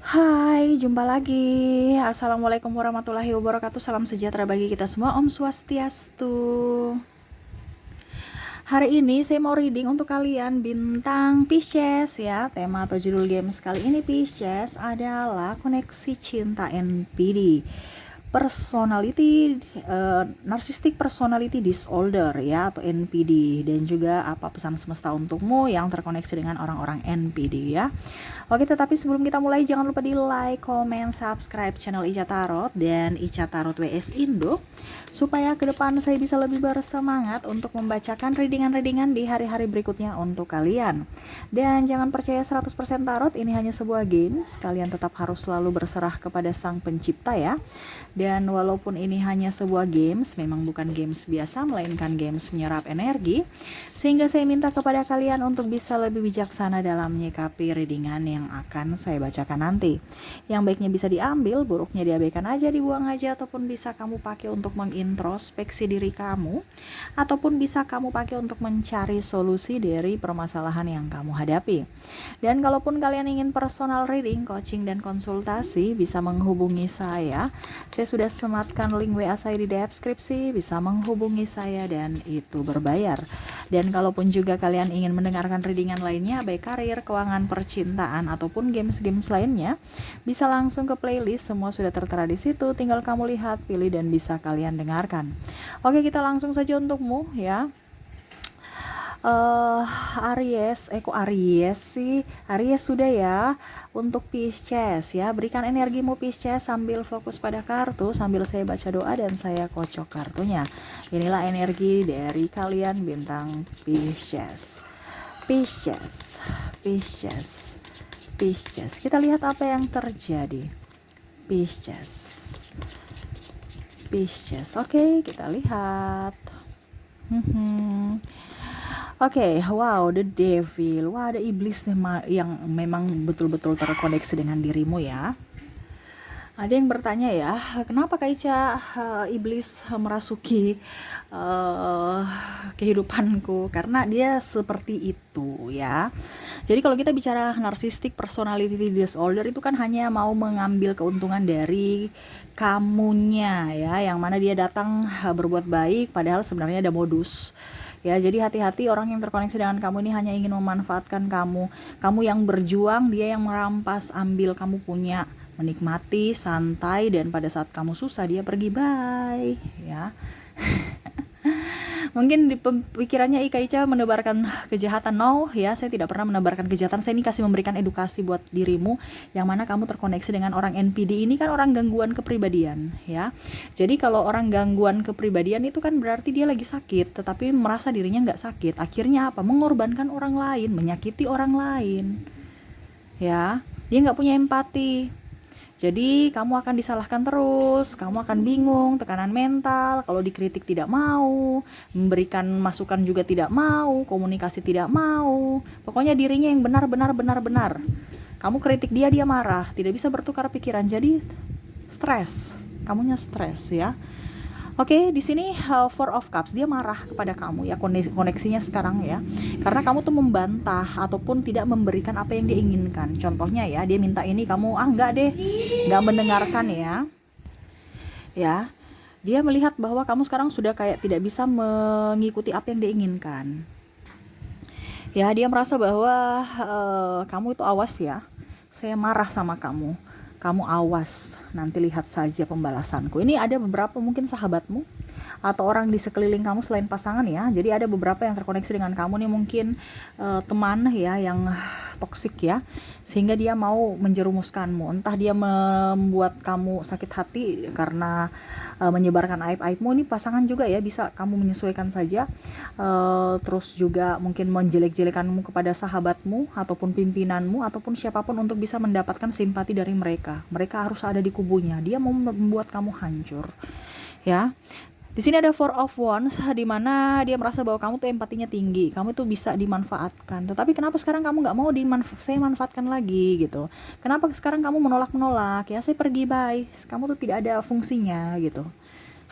Hai, jumpa lagi. Assalamualaikum warahmatullahi wabarakatuh. Salam sejahtera bagi kita semua. Om Swastiastu. Hari ini saya mau reading untuk kalian bintang Pisces ya. Tema atau judul games kali ini Pisces adalah koneksi cinta NPD. Personality narcissistic personality disorder ya, atau NPD, dan juga apa pesan semesta untukmu yang terkoneksi dengan orang-orang NPD ya. Oke, tetapi sebelum kita mulai jangan lupa di like, comment, subscribe channel Ica Tarot dan Ica Tarot WS Indo supaya ke depan saya bisa lebih bersemangat untuk membacakan readingan-readingan di hari-hari berikutnya untuk kalian. Dan jangan percaya 100% tarot, ini hanya sebuah games. Kalian tetap harus selalu berserah kepada Sang Pencipta ya. Dan walaupun ini hanya sebuah games, memang bukan games biasa, melainkan games menyerap energi, sehingga saya minta kepada kalian untuk bisa lebih bijaksana dalam menyikapi readingan yang akan saya bacakan nanti. Yang baiknya bisa diambil, buruknya diabaikan aja, dibuang aja, ataupun bisa kamu pakai untuk mengintrospeksi diri kamu, ataupun bisa kamu pakai untuk mencari solusi dari permasalahan yang kamu hadapi. Dan kalaupun kalian ingin personal reading, coaching, dan konsultasi, bisa menghubungi saya. Saya sudah sematkan link WA saya di deskripsi, bisa menghubungi saya dan itu berbayar. Dan kalaupun juga kalian ingin mendengarkan readingan lainnya, baik karir, keuangan, percintaan, ataupun games-games lainnya, bisa langsung ke playlist, semua sudah tertera di situ, tinggal kamu lihat, pilih, dan bisa kalian dengarkan. Oke, kita langsung saja untukmu ya. Aries, kok Aries sih? Aries sudah ya. Untuk Pisces ya, berikan energimu Pisces sambil fokus pada kartu, sambil saya baca doa dan saya kocok kartunya. Inilah energi dari kalian bintang Pisces. Pisces, Pisces, Pisces. Kita lihat apa yang terjadi. Pisces, Pisces. Oke, kita lihat. Oke, wow, the devil. Wah, ada iblis yang memang betul-betul terkoneksi dengan dirimu ya. Ada yang bertanya ya, kenapa Kak Ica iblis merasuki uh, kehidupanku? Karena dia seperti itu ya. Jadi kalau kita bicara narcissistic personality disorder, itu kan hanya mau mengambil keuntungan dari kamunya ya, yang mana dia datang berbuat baik padahal sebenarnya ada modus. Ya, jadi hati-hati, orang yang terkoneksi dengan kamu ini hanya ingin memanfaatkan kamu. Kamu yang berjuang, dia yang merampas, ambil kamu punya, menikmati, santai, dan pada saat kamu susah dia pergi, bye ya. Mungkin di pikirannya Ika Ica menebarkan kejahatan. No ya, saya tidak pernah menebarkan kejahatan. Saya ini kasih memberikan edukasi buat dirimu, yang mana kamu terkoneksi dengan orang NPD. Ini kan orang gangguan kepribadian ya. Jadi kalau orang gangguan kepribadian itu kan berarti dia lagi sakit, tetapi merasa dirinya nggak sakit. Akhirnya apa? Mengorbankan orang lain, menyakiti orang lain ya. Dia nggak punya empati. Jadi kamu akan disalahkan terus, kamu akan bingung, tekanan mental, kalau dikritik tidak mau, memberikan masukan juga tidak mau, komunikasi tidak mau. Pokoknya dirinya yang benar. Kamu kritik dia, dia marah, tidak bisa bertukar pikiran, jadi stres. Kamunya stres ya. Oke, di sini Four of Cups, dia marah kepada kamu ya, koneksinya sekarang ya. Karena kamu tuh membantah ataupun tidak memberikan apa yang dia inginkan. Contohnya ya, dia minta ini, kamu enggak deh, enggak mendengarkan ya. Ya. Dia melihat bahwa kamu sekarang sudah kayak tidak bisa mengikuti apa yang dia inginkan. Ya, dia merasa bahwa kamu itu awas ya. Saya marah sama kamu. Kamu awas, nanti lihat saja pembalasanku. Ini ada beberapa mungkin sahabatmu atau orang di sekeliling kamu selain pasangan ya. Jadi ada beberapa yang terkoneksi dengan kamu nih, mungkin teman ya yang toksik ya, sehingga dia mau menjerumuskanmu. Entah dia membuat kamu sakit hati karena menyebarkan aib-aibmu. Ini pasangan juga ya, bisa kamu menyesuaikan saja. Terus juga mungkin menjelek-jelekanmu kepada sahabatmu ataupun pimpinanmu ataupun siapapun untuk bisa mendapatkan simpati dari mereka. Mereka harus ada di kubunya. Dia mau membuat kamu hancur. Ya. Di sini ada Four of Wands, di mana dia merasa bahwa kamu tuh empatinya tinggi, kamu tuh bisa dimanfaatkan. Tetapi kenapa sekarang kamu nggak mau saya manfaatkan lagi gitu? Kenapa sekarang kamu menolak? Ya saya pergi, bye. Kamu tuh tidak ada fungsinya gitu.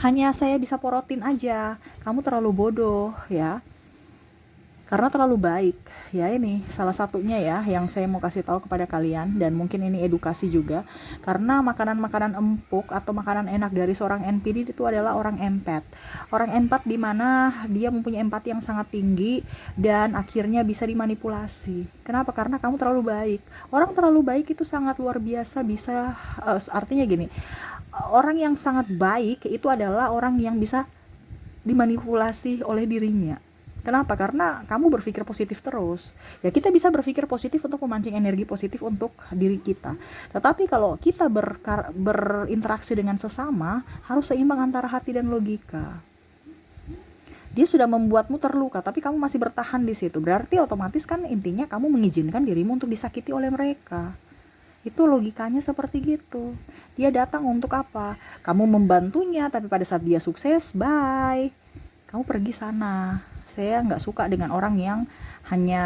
Hanya saya bisa porotin aja. Kamu terlalu bodoh ya. karena terlalu baik. Ya, ini salah satunya ya yang saya mau kasih tahu kepada kalian, dan mungkin ini edukasi juga, karena makanan-makanan empuk atau makanan enak dari seorang NPD itu adalah orang empat. Orang empat di mana dia mempunyai empati yang sangat tinggi dan akhirnya bisa dimanipulasi. Kenapa? Karena kamu terlalu baik. Orang terlalu baik itu sangat luar biasa, bisa artinya gini, orang yang sangat baik itu adalah orang yang bisa dimanipulasi oleh dirinya. Kenapa? Karena kamu berpikir positif terus. Ya, kita bisa berpikir positif untuk memancing energi positif untuk diri kita. Tetapi kalau kita berinteraksi dengan sesama, harus seimbang antara hati dan logika. Dia sudah membuatmu terluka, tapi kamu masih bertahan di situ. Berarti otomatis kan intinya kamu mengizinkan dirimu untuk disakiti oleh mereka. Itu logikanya seperti gitu. Dia datang untuk apa? Kamu membantunya, tapi pada saat dia sukses, bye. Kamu pergi sana. Saya nggak suka dengan orang yang hanya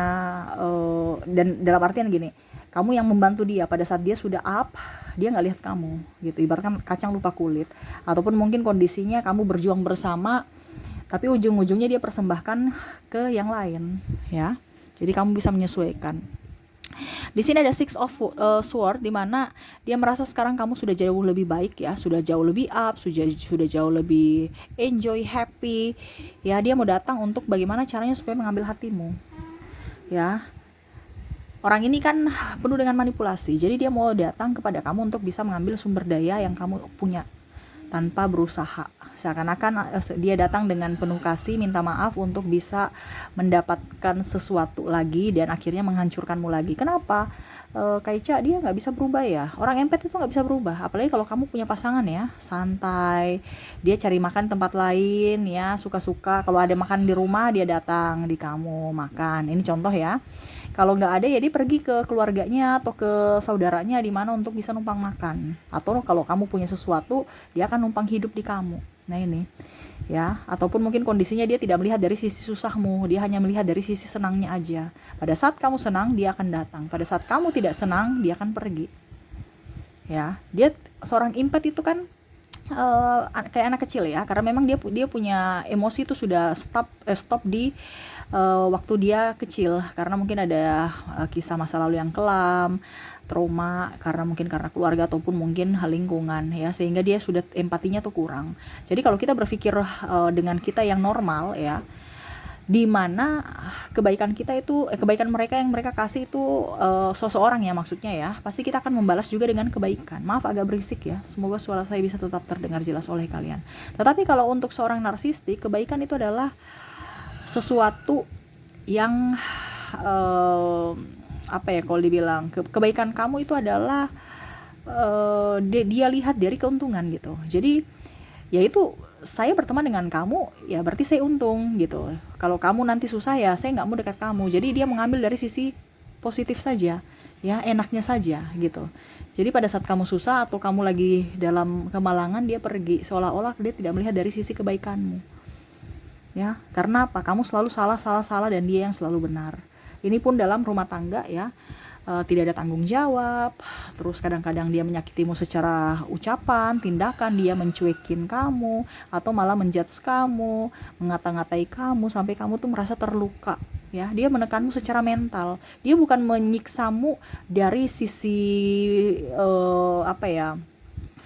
dan dalam artian gini, kamu yang membantu dia pada saat dia sudah up, dia nggak lihat kamu gitu. Ibaratkan kacang lupa kulit. Ataupun mungkin kondisinya kamu berjuang bersama, tapi ujung-ujungnya dia persembahkan ke yang lain, ya. Jadi kamu bisa menyesuaikan. Di sini ada Six of Sword, di mana dia merasa sekarang kamu sudah jauh lebih baik ya, sudah jauh lebih up, sudah jauh lebih enjoy, happy. Ya, dia mau datang untuk bagaimana caranya supaya mengambil hatimu. Ya. Orang ini kan penuh dengan manipulasi. Jadi dia mau datang kepada kamu untuk bisa mengambil sumber daya yang kamu punya tanpa berusaha. Seakan-akan dia datang dengan penuh kasih, minta maaf untuk bisa mendapatkan sesuatu lagi dan akhirnya menghancurkanmu lagi. Kenapa? Kaica, dia nggak bisa berubah ya. Orang empat itu nggak bisa berubah. Apalagi kalau kamu punya pasangan ya, santai. Dia cari makan tempat lain ya, suka-suka. Kalau ada makan di rumah, dia datang di kamu makan. Ini contoh ya. Kalau nggak ada ya dia pergi ke keluarganya atau ke saudaranya di mana untuk bisa numpang makan. Atau kalau kamu punya sesuatu, dia akan numpang hidup di kamu. Nah ini ya, ataupun mungkin kondisinya dia tidak melihat dari sisi susahmu, dia hanya melihat dari sisi senangnya aja. Pada saat kamu senang, dia akan datang. Pada saat kamu tidak senang, dia akan pergi. Ya, dia seorang impat itu kan kayak anak kecil ya, karena memang dia punya emosi itu sudah stop di waktu dia kecil, karena mungkin ada kisah masa lalu yang kelam, trauma, karena mungkin karena keluarga ataupun mungkin lingkungan ya, sehingga dia sudah empatinya tuh kurang. Jadi kalau kita berpikir dengan kita yang normal ya, di mana kebaikan kita itu kebaikan mereka yang mereka kasih itu seseorang ya, maksudnya ya, pasti kita akan membalas juga dengan kebaikan. Maaf agak berisik ya, semoga suara saya bisa tetap terdengar jelas oleh kalian. Tetapi kalau untuk seorang narsistik, kebaikan itu adalah sesuatu yang apa ya, kalau dibilang kebaikan kamu itu adalah dia lihat dari keuntungan gitu. Jadi yaitu saya berteman dengan kamu ya berarti saya untung gitu. Kalau kamu nanti susah ya saya nggak mau dekat kamu. Jadi dia mengambil dari sisi positif saja ya, enaknya saja gitu. Jadi pada saat kamu susah atau kamu lagi dalam kemalangan, dia pergi, seolah-olah dia tidak melihat dari sisi kebaikanmu ya. Karena apa? Kamu selalu salah dan dia yang selalu benar. Ini pun dalam rumah tangga ya. Tidak ada tanggung jawab, terus kadang-kadang dia menyakitimu secara ucapan, tindakan, dia mencuekin kamu, atau malah menjudge kamu, mengata-ngatai kamu, sampai kamu tuh merasa terluka, ya. Dia menekanmu secara mental, dia bukan menyiksamu dari sisi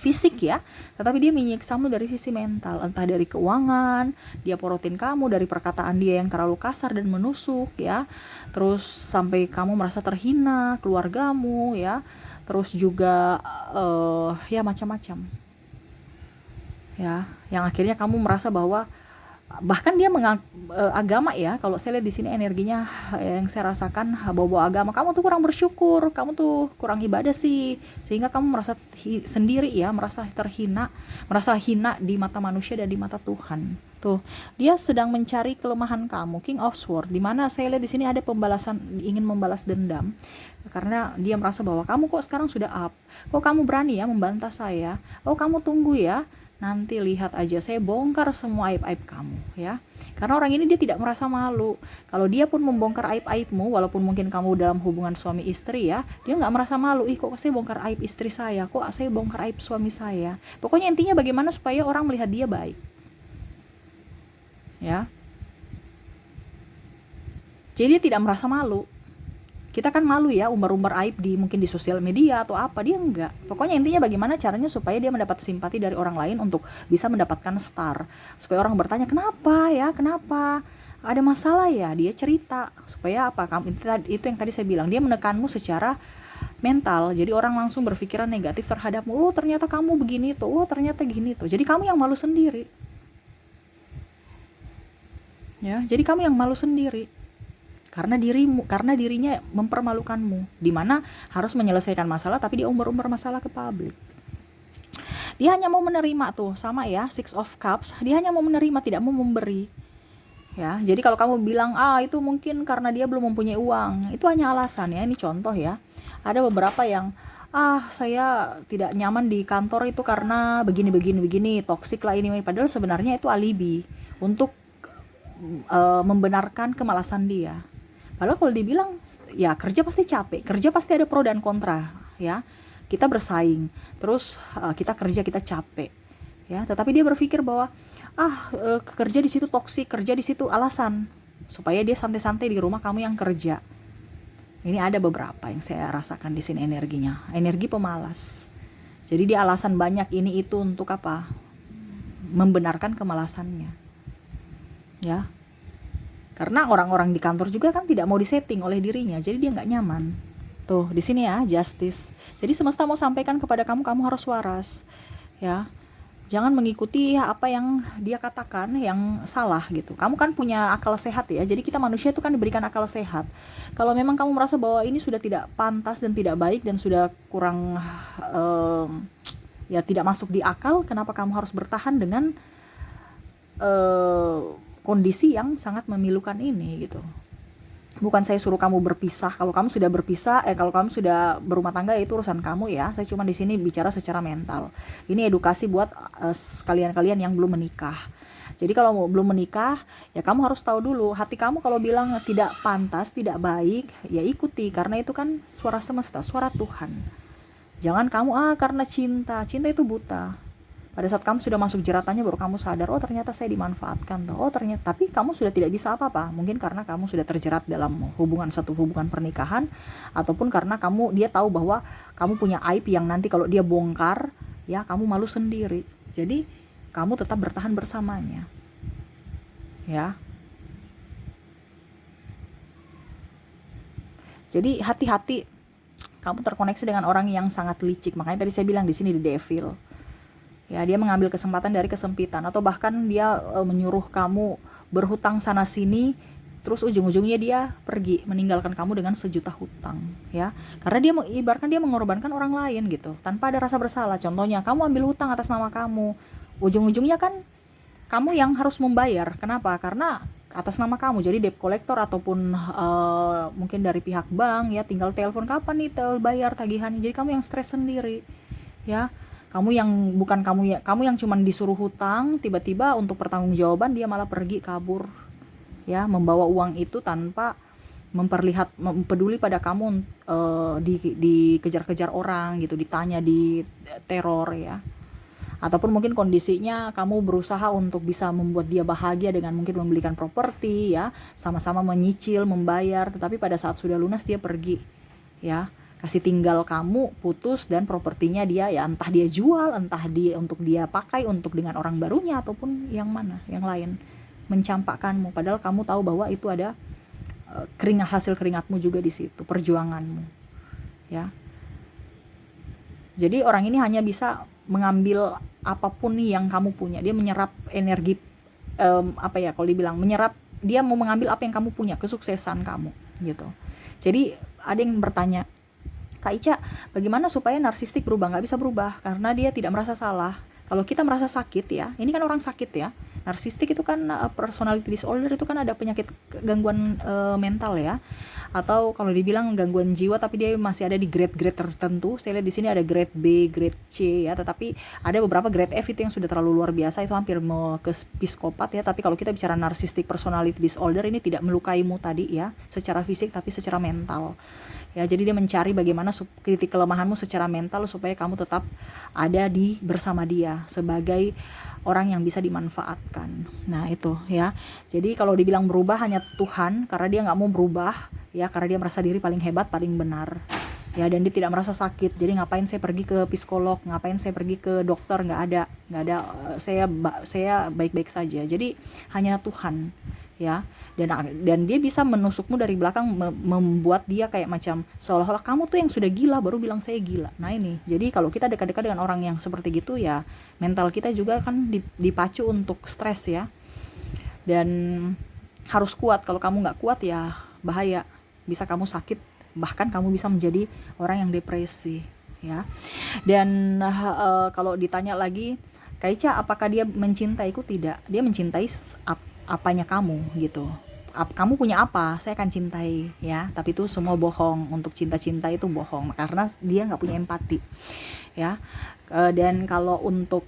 fisik ya, tetapi dia menyiksamu dari sisi mental, entah dari keuangan, dia porotin kamu dari perkataan dia yang terlalu kasar dan menusuk ya, terus sampai kamu merasa terhina, keluargamu ya, terus juga ya macam-macam ya, yang akhirnya kamu merasa bahwa bahkan dia agama ya, kalau saya lihat di sini energinya yang saya rasakan bawa-bawa agama, kamu tuh kurang bersyukur, kamu tuh kurang ibadah sih, sehingga kamu merasa sendiri ya, merasa terhina, merasa hina di mata manusia dan di mata Tuhan. Tuh, dia sedang mencari kelemahan kamu, King of Sword, di mana saya lihat di sini ada pembalasan, ingin membalas dendam, karena dia merasa bahwa kamu kok sekarang sudah up, kok kamu berani ya membantah saya, oh kamu tunggu ya, nanti lihat aja saya bongkar semua aib-aib kamu ya. Karena orang ini dia tidak merasa malu. Kalau dia pun membongkar aib-aibmu, walaupun mungkin kamu dalam hubungan suami istri ya, dia nggak merasa malu. Ih, kok saya bongkar aib istri saya, kok saya bongkar aib suami saya. Pokoknya intinya bagaimana supaya orang melihat dia baik ya. Jadi dia tidak merasa malu. Kita kan malu ya umbar-umbar aib mungkin di sosial media atau apa, dia enggak. Pokoknya intinya bagaimana caranya supaya dia mendapat simpati dari orang lain untuk bisa mendapatkan star. Supaya orang bertanya, kenapa ya, kenapa? Ada masalah ya, dia cerita. Supaya apa? Itu yang tadi saya bilang, dia menekanmu secara mental. Jadi orang langsung berpikiran negatif terhadapmu. Oh ternyata kamu begini tuh, oh ternyata gini tuh. Jadi kamu yang malu sendiri. Ya, jadi kamu yang malu sendiri. Karena dirinya mempermalukanmu, dimana harus menyelesaikan masalah tapi dia umbar-umbar masalah ke publik. Dia hanya mau menerima tuh, sama ya, Six of Cups, dia hanya mau menerima, tidak mau memberi. Ya, jadi kalau kamu bilang itu mungkin karena dia belum mempunyai uang, itu hanya alasan ya. Ini contoh ya. Ada beberapa yang saya tidak nyaman di kantor itu karena begini, toksik lah ini, padahal sebenarnya itu alibi untuk membenarkan kemalasan dia. Padahal kalau dibilang ya kerja pasti capek, kerja pasti ada pro dan kontra ya. Kita bersaing, terus kita kerja, kita capek ya. Tetapi dia berpikir bahwa kerja di situ toksik, kerja di situ alasan supaya dia santai-santai di rumah, kamu yang kerja. Ini ada beberapa yang saya rasakan di sini energinya, energi pemalas. Jadi dia alasan banyak ini itu untuk apa? Membenarkan kemalasannya. Ya. Karena orang-orang di kantor juga kan tidak mau disetting oleh dirinya, jadi dia nggak nyaman. Tuh, di sini ya, justice. Jadi semesta mau sampaikan kepada kamu, kamu harus waras. Ya. Jangan mengikuti apa yang dia katakan yang salah gitu. Kamu kan punya akal sehat ya. Jadi kita manusia itu kan diberikan akal sehat. Kalau memang kamu merasa bahwa ini sudah tidak pantas dan tidak baik dan sudah kurang ya tidak masuk di akal, kenapa kamu harus bertahan dengan kondisi yang sangat memilukan ini gitu. Bukan saya suruh kamu berpisah. Kalau kamu sudah berpisah, kalau kamu sudah berumah tangga, itu urusan kamu ya. Saya cuma di sini bicara secara mental. Ini edukasi buat kalian-kalian yang belum menikah. Jadi kalau belum menikah, ya kamu harus tahu dulu. Hati kamu kalau bilang tidak pantas, tidak baik, ya ikuti. Karena itu kan suara semesta, suara Tuhan. Jangan kamu karena cinta itu buta. Pada saat kamu sudah masuk jeratannya baru kamu sadar, oh ternyata saya dimanfaatkan tuh. Oh ternyata, tapi kamu sudah tidak bisa apa-apa. Mungkin karena kamu sudah terjerat dalam satu hubungan pernikahan, ataupun karena dia tahu bahwa kamu punya aib yang nanti kalau dia bongkar, ya kamu malu sendiri. Jadi kamu tetap bertahan bersamanya. Ya. Jadi hati-hati, kamu terkoneksi dengan orang yang sangat licik. Makanya tadi saya bilang di sini the devil. Ya, dia mengambil kesempatan dari kesempitan, atau bahkan dia menyuruh kamu berhutang sana sini, terus ujung-ujungnya dia pergi meninggalkan kamu dengan sejuta hutang ya. Karena dia ibaratkan dia mengorbankan orang lain gitu tanpa ada rasa bersalah. Contohnya kamu ambil hutang atas nama kamu, ujung-ujungnya kan kamu yang harus membayar. Kenapa? Karena atas nama kamu, jadi debt collector ataupun mungkin dari pihak bank ya, tinggal telepon kapan nih bayar tagihannya. Jadi kamu yang stres sendiri ya. Kamu yang cuman disuruh hutang, tiba-tiba untuk pertanggungjawaban dia malah pergi kabur ya, membawa uang itu tanpa peduli pada kamu, dikejar-kejar orang gitu, ditanya, di teror ya. Ataupun mungkin kondisinya kamu berusaha untuk bisa membuat dia bahagia dengan mungkin membelikan properti ya, sama-sama menyicil, membayar, tetapi pada saat sudah lunas dia pergi ya. Kasih tinggal kamu, putus, dan propertinya dia ya entah dia jual, entah dia untuk dia pakai untuk dengan orang barunya, ataupun yang lain mencampakkanmu. Padahal kamu tahu bahwa itu ada hasil keringatmu juga di situ, perjuanganmu ya. Jadi orang ini hanya bisa mengambil apapun nih yang kamu punya. Dia menyerap energi kalau dibilang menyerap, dia mau mengambil apa yang kamu punya, kesuksesan kamu gitu. Jadi ada yang bertanya, Kak Ica, bagaimana supaya narsistik berubah? Nggak bisa berubah, karena dia tidak merasa salah. Kalau kita merasa sakit ya, ini kan orang sakit ya. Narsistik itu kan personality disorder, itu kan ada penyakit gangguan mental ya. Atau kalau dibilang gangguan jiwa, tapi dia masih ada di grade-grade tertentu. Saya lihat di sini ada grade B, grade C ya. Tetapi ada beberapa grade F itu yang sudah terlalu luar biasa, itu hampir mau ke psikopat ya. Tapi kalau kita bicara narcissistic personality disorder, ini tidak melukaimu tadi ya, secara fisik tapi secara mental. Ya, jadi dia mencari bagaimana titik kelemahanmu secara mental supaya kamu tetap ada di bersama dia sebagai orang yang bisa dimanfaatkan. Nah itu ya. Jadi kalau dibilang berubah hanya Tuhan, karena dia nggak mau berubah, ya karena dia merasa diri paling hebat, paling benar. Ya, dan dia tidak merasa sakit. Jadi ngapain saya pergi ke psikolog, ngapain saya pergi ke dokter, nggak ada. Saya baik-baik saja. Jadi hanya Tuhan, ya. Dan dia bisa menusukmu dari belakang, membuat dia kayak macam seolah-olah kamu tuh yang sudah gila baru bilang saya gila. Nah ini, jadi kalau kita dekat-dekat dengan orang yang seperti gitu ya, mental kita juga kan dipacu untuk stres ya. Dan harus kuat. Kalau kamu nggak kuat ya bahaya, bisa kamu sakit, bahkan kamu bisa menjadi orang yang depresi ya. Dan kalau ditanya lagi, Kaica apakah dia mencintaiku? Tidak, dia mencintai apanya kamu gitu. Kamu punya apa, saya akan cintai ya. Tapi itu semua bohong. Untuk cinta-cinta itu bohong, karena dia nggak punya empati ya. Dan kalau untuk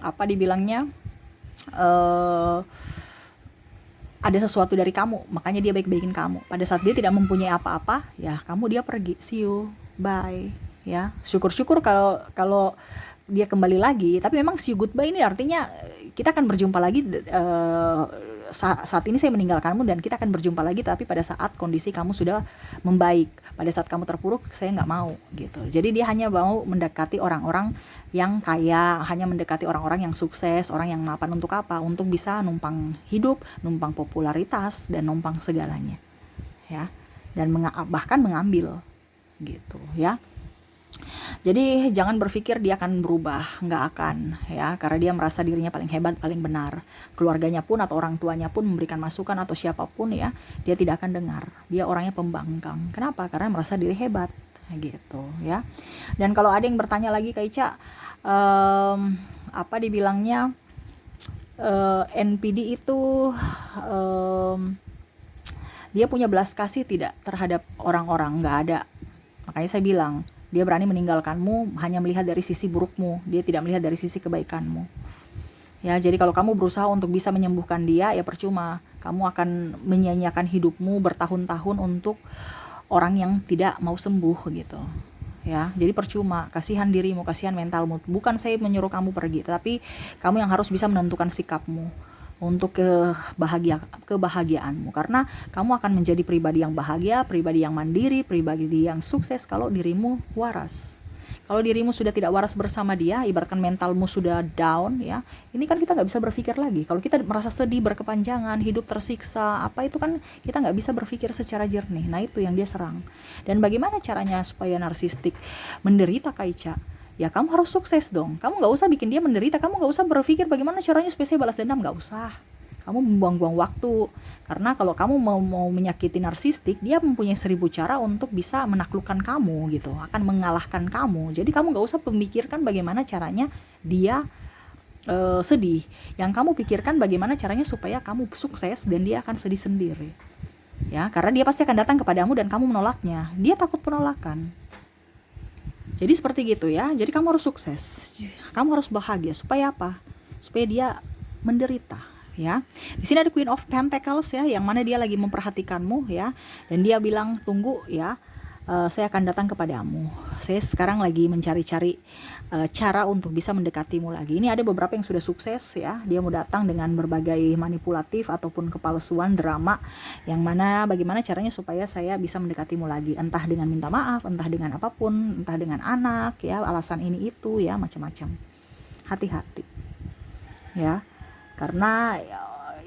apa dibilangnya, ada sesuatu dari kamu, makanya dia baik-baikin kamu. Pada saat dia tidak mempunyai apa-apa, ya dia pergi, see you, bye ya. Syukur-syukur kalau dia kembali lagi. Tapi memang see you goodbye ini artinya kita akan berjumpa lagi. Saat ini saya meninggalkanmu dan kita akan berjumpa lagi, tapi pada saat kondisi kamu sudah membaik. Pada saat kamu terpuruk, saya nggak mau gitu. Jadi dia hanya mau mendekati orang-orang yang kaya, hanya mendekati orang-orang yang sukses, orang yang mapan. Untuk apa? Untuk bisa numpang hidup, numpang popularitas, dan numpang segalanya ya. Dan bahkan mengambil gitu ya. Jadi jangan berpikir dia akan berubah, nggak akan ya, karena dia merasa dirinya paling hebat, paling benar. Keluarganya pun atau orang tuanya pun memberikan masukan atau siapapun ya, dia tidak akan dengar. Dia orangnya pembangkang. Kenapa? Karena merasa diri hebat gitu ya. Dan kalau ada yang bertanya lagi, Kaica, apa dibilangnya, NPD itu dia punya belas kasih tidak terhadap orang-orang? Nggak ada. Makanya saya bilang, dia berani meninggalkanmu hanya melihat dari sisi burukmu, dia tidak melihat dari sisi kebaikanmu ya. Jadi kalau kamu berusaha untuk bisa menyembuhkan dia, ya percuma. Kamu akan menyia-nyiakan hidupmu bertahun-tahun untuk orang yang tidak mau sembuh gitu ya. Jadi percuma, kasihan dirimu, kasihan mentalmu. Bukan saya menyuruh kamu pergi, tapi kamu yang harus bisa menentukan sikapmu untuk kebahagiaanmu, karena kamu akan menjadi pribadi yang bahagia, pribadi yang mandiri, pribadi yang sukses kalau dirimu waras. Kalau dirimu sudah tidak waras bersama dia, ibaratkan mentalmu sudah down ya, ini kan kita nggak bisa berpikir lagi. Kalau kita merasa sedih berkepanjangan, hidup tersiksa, apa itu kan kita nggak bisa berpikir secara jernih. Nah itu yang dia serang. Dan bagaimana caranya supaya narsistik menderita, Kaica? Ya kamu harus sukses dong. Kamu gak usah bikin dia menderita. Kamu gak usah berpikir bagaimana caranya supaya saya balas dendam. Gak usah. Kamu membuang-buang waktu. Karena kalau kamu mau menyakiti narsistik, dia mempunyai 1000 cara untuk bisa menaklukkan kamu gitu, akan mengalahkan kamu. Jadi kamu gak usah memikirkan bagaimana caranya dia sedih. Yang kamu pikirkan bagaimana caranya supaya kamu sukses dan dia akan sedih sendiri ya. Karena dia pasti akan datang kepadamu dan kamu menolaknya. Dia takut penolakan. Jadi seperti gitu ya. Jadi kamu harus sukses, kamu harus bahagia. Supaya apa? Supaya dia menderita ya. Di sini ada Queen of Pentacles ya, yang mana dia lagi memperhatikanmu ya. Dan dia bilang, tunggu ya, saya akan datang kepadamu. Saya sekarang lagi mencari-cari cara untuk bisa mendekatimu lagi. Ini ada beberapa yang sudah sukses ya. Dia mau datang dengan berbagai manipulatif ataupun kepalsuan, drama, yang mana bagaimana caranya supaya saya bisa mendekatimu lagi. Entah dengan minta maaf, entah dengan apapun, entah dengan anak ya, alasan ini itu ya, macam-macam. Hati-hati ya. Karena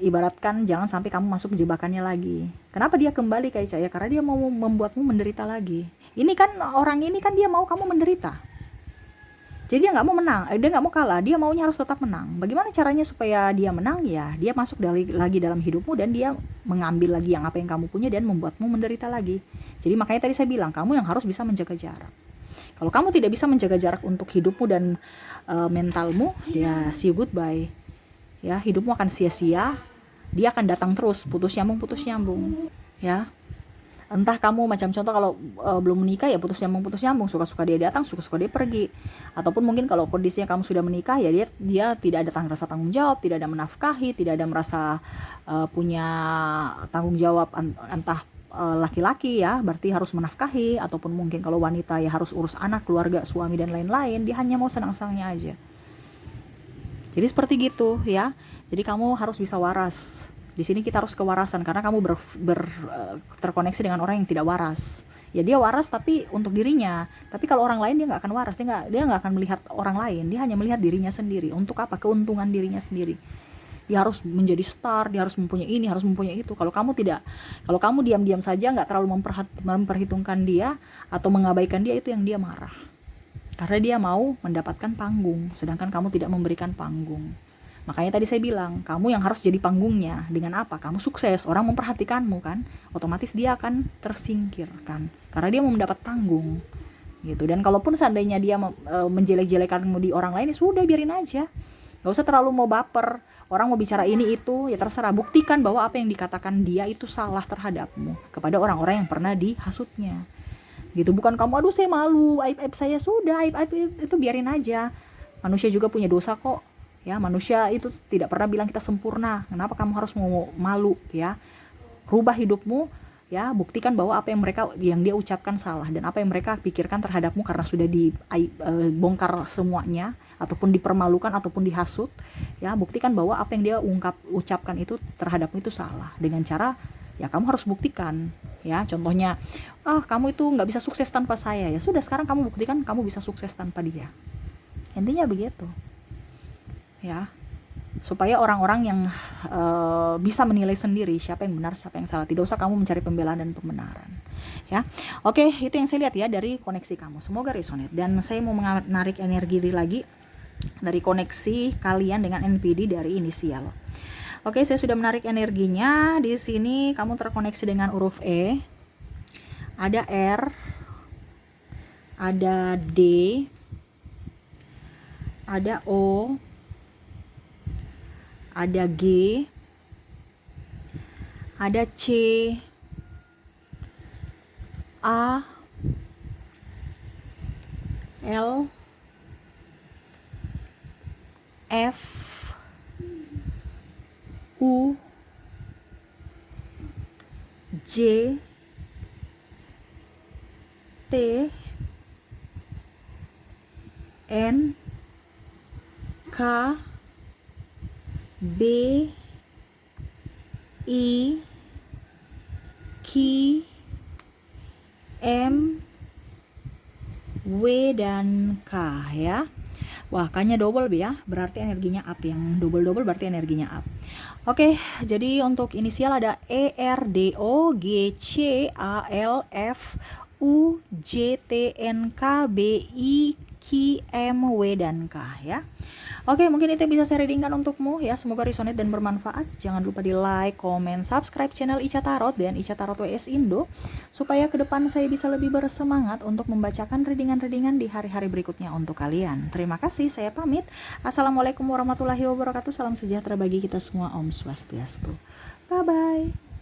ibaratkan jangan sampai kamu masuk jebakannya lagi. Kenapa dia kembali, Kaica? Ya karena dia mau membuatmu menderita lagi. Ini kan orang ini kan dia mau kamu menderita. Jadi dia nggak mau menang, dia nggak mau kalah, dia maunya harus tetap menang. Bagaimana caranya supaya dia menang? Ya dia masuk lagi dalam hidupmu dan dia mengambil lagi yang apa yang kamu punya dan membuatmu menderita lagi. Jadi makanya tadi saya bilang, kamu yang harus bisa menjaga jarak. Kalau kamu tidak bisa menjaga jarak untuk hidupmu dan mentalmu, ya see you goodbye. Ya, hidupmu akan sia-sia. Dia akan datang terus, putus nyambung ya. Entah kamu macam contoh kalau belum menikah ya putus nyambung, suka-suka dia datang, suka-suka dia pergi. Ataupun mungkin kalau kondisinya kamu sudah menikah ya dia tidak ada rasa tanggung jawab, tidak ada menafkahi, tidak ada merasa punya tanggung jawab, entah laki-laki ya berarti harus menafkahi, ataupun mungkin kalau wanita ya harus urus anak, keluarga, suami dan lain-lain. Dia hanya mau senang-senangnya aja. Jadi seperti gitu ya. Jadi kamu harus bisa waras. Di sini kita harus kewarasan karena kamu terkoneksi dengan orang yang tidak waras. Ya dia waras tapi untuk dirinya. Tapi kalau orang lain dia nggak akan waras. Dia nggak akan melihat orang lain. Dia hanya melihat dirinya sendiri. Untuk apa? Keuntungan dirinya sendiri. Dia harus menjadi star, dia harus mempunyai ini, harus mempunyai itu. Kalau kamu tidak, kalau kamu diam-diam saja nggak terlalu memperhitungkan dia atau mengabaikan dia, itu yang dia marah. Karena dia mau mendapatkan panggung, sedangkan kamu tidak memberikan panggung. Makanya tadi saya bilang, kamu yang harus jadi panggungnya. Dengan apa? Kamu sukses, orang memperhatikanmu kan, otomatis dia akan tersingkirkan. Karena dia mau mendapat panggung. Gitu. Dan kalaupun seandainya dia menjelek-jelekanmu di orang lain, ya sudah biarin aja. Gak usah terlalu mau baper. Orang mau bicara ini itu, ya terserah. Buktikan bahwa apa yang dikatakan dia itu salah terhadapmu kepada orang-orang yang pernah dihasutnya. Gitu, bukan kamu, aduh saya malu, aib-aib saya, sudah, aib-aib itu biarin aja. Manusia juga punya dosa kok. Ya, manusia itu tidak pernah bilang kita sempurna. Kenapa kamu harus mau malu ya? Rubah hidupmu ya, buktikan bahwa apa yang dia ucapkan salah dan apa yang mereka pikirkan terhadapmu karena sudah dibongkar semuanya ataupun dipermalukan ataupun dihasut ya, buktikan bahwa apa yang dia ucapkan itu terhadapmu itu salah dengan cara ya kamu harus buktikan ya. Contohnya, kamu itu nggak bisa sukses tanpa saya, ya sudah sekarang kamu buktikan kamu bisa sukses tanpa dia. Intinya begitu ya, supaya orang-orang yang bisa menilai sendiri siapa yang benar siapa yang salah. Tidak usah kamu mencari pembelaan dan pembenaran ya. Oke, itu yang saya lihat ya dari koneksi kamu, semoga resonate. Dan saya mau menarik energi lagi dari koneksi kalian dengan NPD dari inisial. Oke, saya sudah menarik energinya. Di sini kamu terkoneksi dengan huruf E, ada R, ada D, ada O, ada G, ada C, A, L, F, U, J, T, N, K, B, I, Q, M, W, dan K ya. Wah, K-nya double ya, berarti energinya up. Yang double berarti energinya up. Oke, jadi untuk inisial ada E, R, D, O, G, C, A, L, F, U, J, T, N, K, B, I, Q, M, W, dan K ya. Oke, mungkin itu yang bisa saya readingkan untukmu ya. Semoga resonate dan bermanfaat. Jangan lupa di like, comment, subscribe channel Ica Tarot dan Ica Tarot WS Indo, supaya ke depan saya bisa lebih bersemangat untuk membacakan readingan-readingan di hari-hari berikutnya untuk kalian. Terima kasih, saya pamit. Assalamualaikum warahmatullahi wabarakatuh. Salam sejahtera bagi kita semua. Om Swastiastu. Bye-bye.